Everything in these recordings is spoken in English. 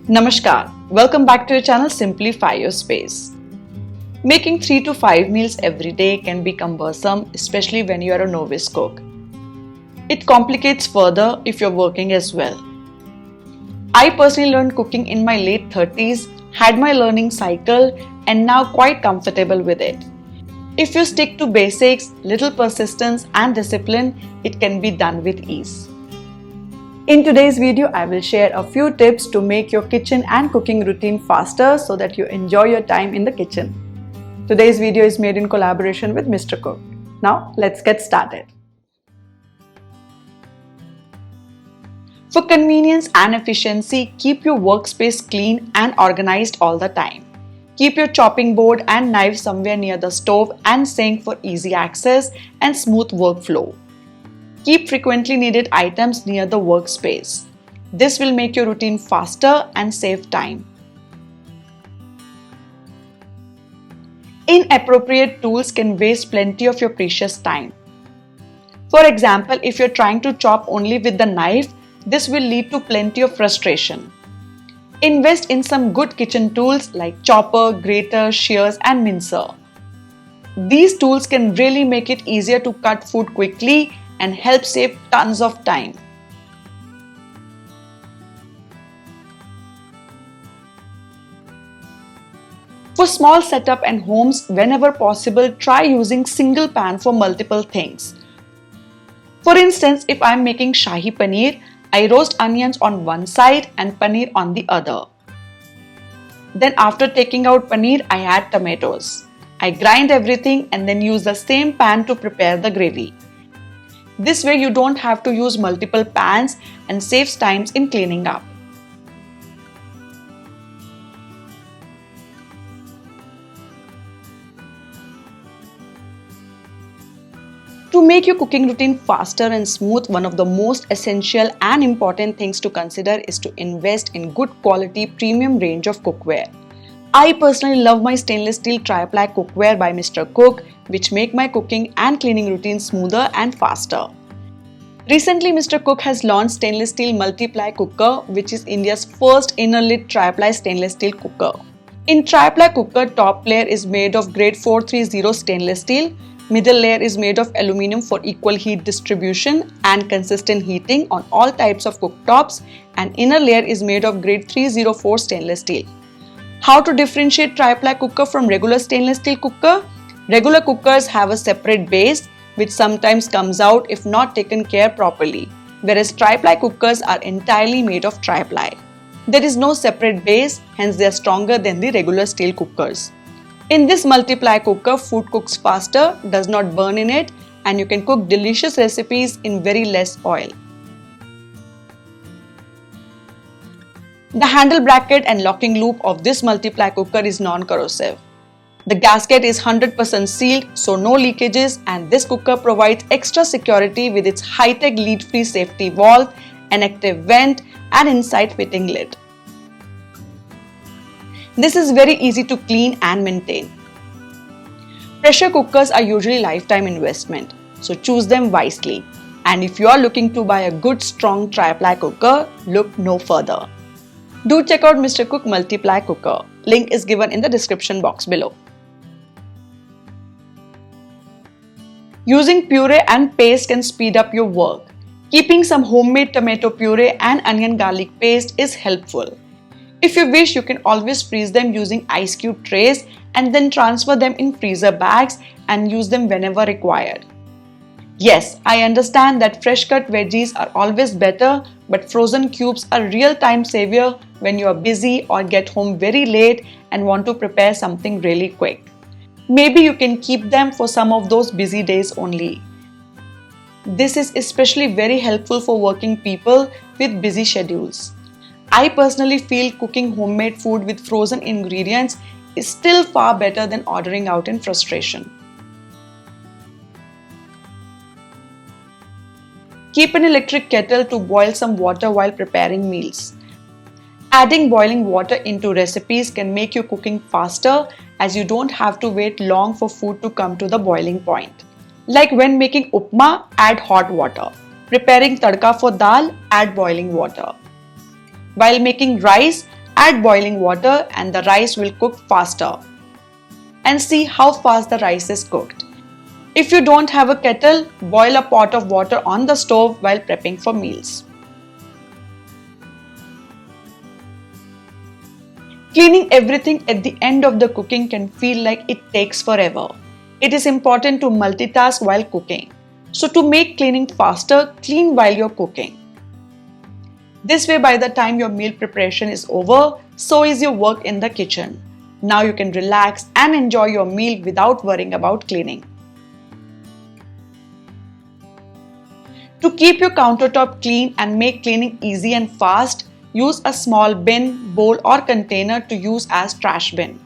Namaskar, welcome back to your channel Simplify Your Space. Making 3 to 5 meals every day can be cumbersome, especially when you are a novice cook. It complicates further if you're working as well. I personally learned cooking in my late 30s, had my learning cycle, and now quite comfortable with it. If you stick to basics, little persistence and discipline, it can be done with ease. In today's video, I will share a few tips to make your kitchen and cooking routine faster so that you enjoy your time in the kitchen. Today's video is made in collaboration with Mr. Cook. Now, let's get started. For convenience and efficiency, keep your workspace clean and organized all the time. Keep your chopping board and knife somewhere near the stove and sink for easy access and smooth workflow. Keep frequently needed items near the workspace. This will make your routine faster and save time. Inappropriate tools can waste plenty of your precious time. For example, if you're trying to chop only with the knife, this will lead to plenty of frustration. Invest in some good kitchen tools like chopper, grater, shears, and mincer. These tools can really make it easier to cut food quickly and help save tons of time. For small setup and homes, whenever possible, try using single pan for multiple things. For instance, if I am making Shahi Paneer, I roast onions on one side and paneer on the other. Then after taking out paneer, I add tomatoes. I grind everything and then use the same pan to prepare the gravy. This way you don't have to use multiple pans and saves time in cleaning up. To make your cooking routine faster and smooth, one of the most essential and important things to consider is to invest in good quality premium range of cookware. I personally love my stainless steel tri-ply cookware by Mr. Cook, which make my cooking and cleaning routine smoother and faster. Recently, Mr. Cook has launched stainless steel multiply cooker, which is India's first inner lid tri-ply stainless steel cooker. In tri-ply cooker, top layer is made of grade 430 stainless steel, middle layer is made of aluminum for equal heat distribution and consistent heating on all types of cooktops, and inner layer is made of grade 304 stainless steel. How to differentiate tri-ply cooker from regular stainless steel cooker? Regular cookers have a separate base, which sometimes comes out if not taken care properly, whereas tri-ply cookers are entirely made of tri-ply. There is no separate base, hence they are stronger than the regular steel cookers. In this multiply cooker, food cooks faster, does not burn in it, and you can cook delicious recipes in very less oil. The handle bracket and locking loop of this multiply cooker is non-corrosive. The gasket is 100% sealed, so no leakages, and this cooker provides extra security with its high-tech lead-free safety valve, an active vent, and inside fitting lid. This is very easy to clean and maintain. Pressure cookers are usually lifetime investment, so choose them wisely. And if you are looking to buy a good strong tri-ply cooker, look no further. Do check out Mr. Cook Multiply Cooker. Link is given in the description box below. Using puree and paste can speed up your work. Keeping some homemade tomato puree and onion garlic paste is helpful. If you wish, you can always freeze them using ice cube trays and then transfer them in freezer bags and use them whenever required. Yes, I understand that fresh cut veggies are always better, but frozen cubes are real time savior when you are busy or get home very late and want to prepare something really quick. Maybe you can keep them for some of those busy days only. This is especially very helpful for working people with busy schedules. I personally feel cooking homemade food with frozen ingredients is still far better than ordering out in frustration. Keep an electric kettle to boil some water while preparing meals. Adding boiling water into recipes can make your cooking faster, as you don't have to wait long for food to come to the boiling point. Like when making upma, add hot water. Preparing tadka for dal, add boiling water. While making rice, Add boiling water and the rice will cook faster. And see how fast the rice is cooked. If you don't have a kettle, boil a pot of water on the stove while prepping for meals. Cleaning everything at the end of the cooking can feel like it takes forever. It is important to multitask while cooking. So to make cleaning faster, clean while you're cooking. This way, by the time your meal preparation is over, so is your work in the kitchen. Now you can relax and enjoy your meal without worrying about cleaning. To keep your countertop clean and make cleaning easy and fast, use a small bin, bowl or container to use as trash bin.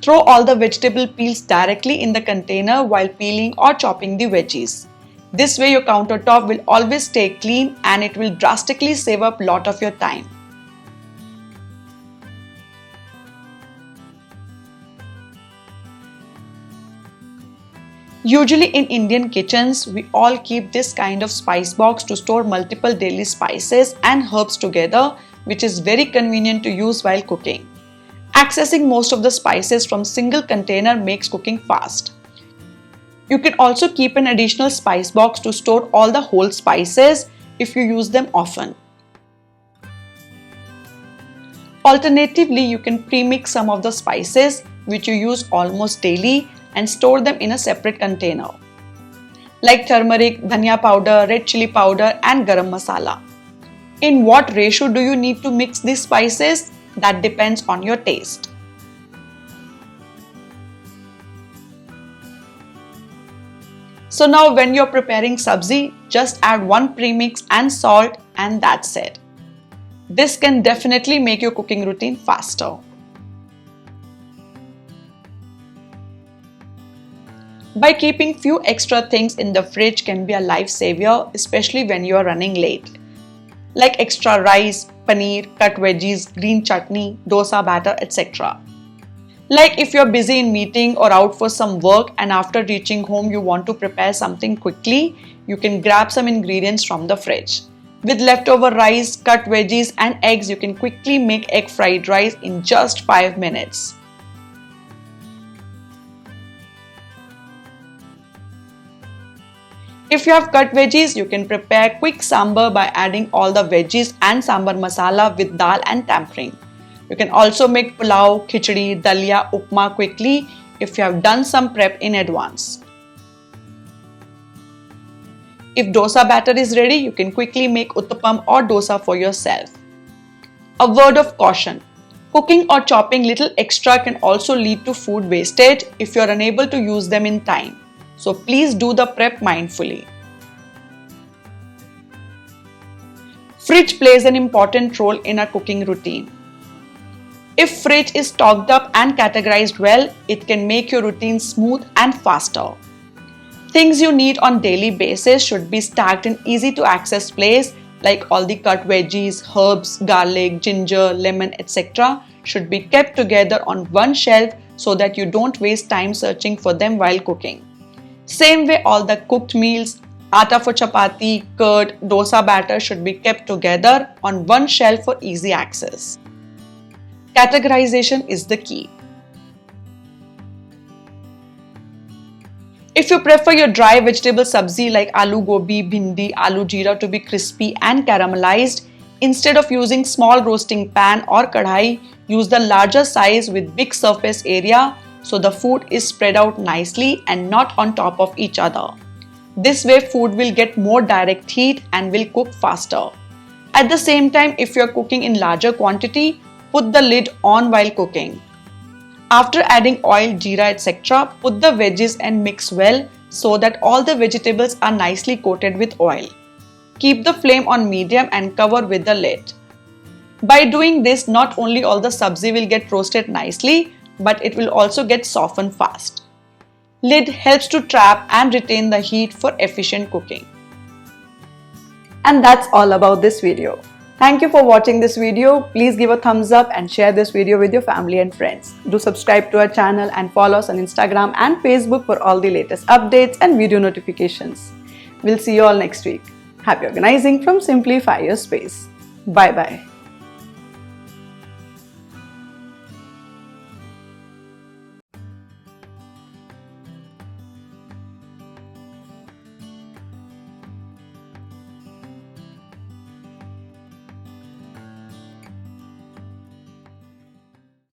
Throw all the vegetable peels directly in the container while peeling or chopping the veggies. This way your countertop will always stay clean and it will drastically save up a lot of your time. Usually in Indian kitchens, we all keep this kind of spice box to store multiple daily spices and herbs together, which is very convenient to use while cooking. Accessing most of the spices from single container makes cooking fast. You can also keep an additional spice box to store all the whole spices if you use them often. Alternatively, you can pre-mix some of the spices which you use almost daily and store them in a separate container, like turmeric, dhania powder, red chili powder and garam masala. In what ratio do you need to mix these spices? That depends on your taste. So now when you're preparing sabzi, just add one premix and salt and that's it. This can definitely make your cooking routine faster. By keeping few extra things in the fridge can be a lifesaver, especially when you are running late. Like extra rice, paneer, cut veggies, green chutney, dosa batter, etc. Like if you're busy in meeting or out for some work and after reaching home you want to prepare something quickly, you can grab some ingredients from the fridge. With leftover rice, cut veggies and eggs, you can quickly make egg fried rice in just 5 minutes. If you have cut veggies, you can prepare quick sambar by adding all the veggies and sambar masala with dal and tempering. You can also make pulao, khichdi, dalia, upma quickly if you have done some prep in advance. If dosa batter is ready, you can quickly make uttapam or dosa for yourself. A word of caution. Cooking or chopping little extra can also lead to food wastage if you are unable to use them in time. So please do the prep mindfully. Fridge plays an important role in our cooking routine. If fridge is stocked up and categorized well, it can make your routine smooth and faster. Things you need on daily basis should be stacked in easy to access place, like all the cut veggies, herbs, garlic, ginger, lemon, etc. should be kept together on one shelf so that you don't waste time searching for them while cooking. Same way, all the cooked meals, atta for chapati, curd, dosa batter should be kept together on one shelf for easy access. Categorization is the key. If you prefer your dry vegetable sabzi like aloo gobi, bhindi, aloo jeera to be crispy and caramelized, instead of using small roasting pan or kadhai, use the larger size with big surface area so the food is spread out nicely and not on top of each other. This way food will get more direct heat and will cook faster. At the same time, if you are cooking in larger quantity, put the lid on while cooking. After adding oil, jeera, etc., put the veggies and mix well so that all the vegetables are nicely coated with oil. Keep the flame on medium and cover with the lid. By doing this, not only all the sabzi will get roasted nicely, but it will also get softened fast. Lid helps to trap and retain the heat for efficient cooking. And that's all about this video. Thank you for watching this video. Please give a thumbs up and share this video with your family and friends. Do subscribe to our channel and follow us on Instagram and Facebook for all the latest updates and video notifications. We'll see you all next week. Happy organizing from Simplify Your Space. Bye bye.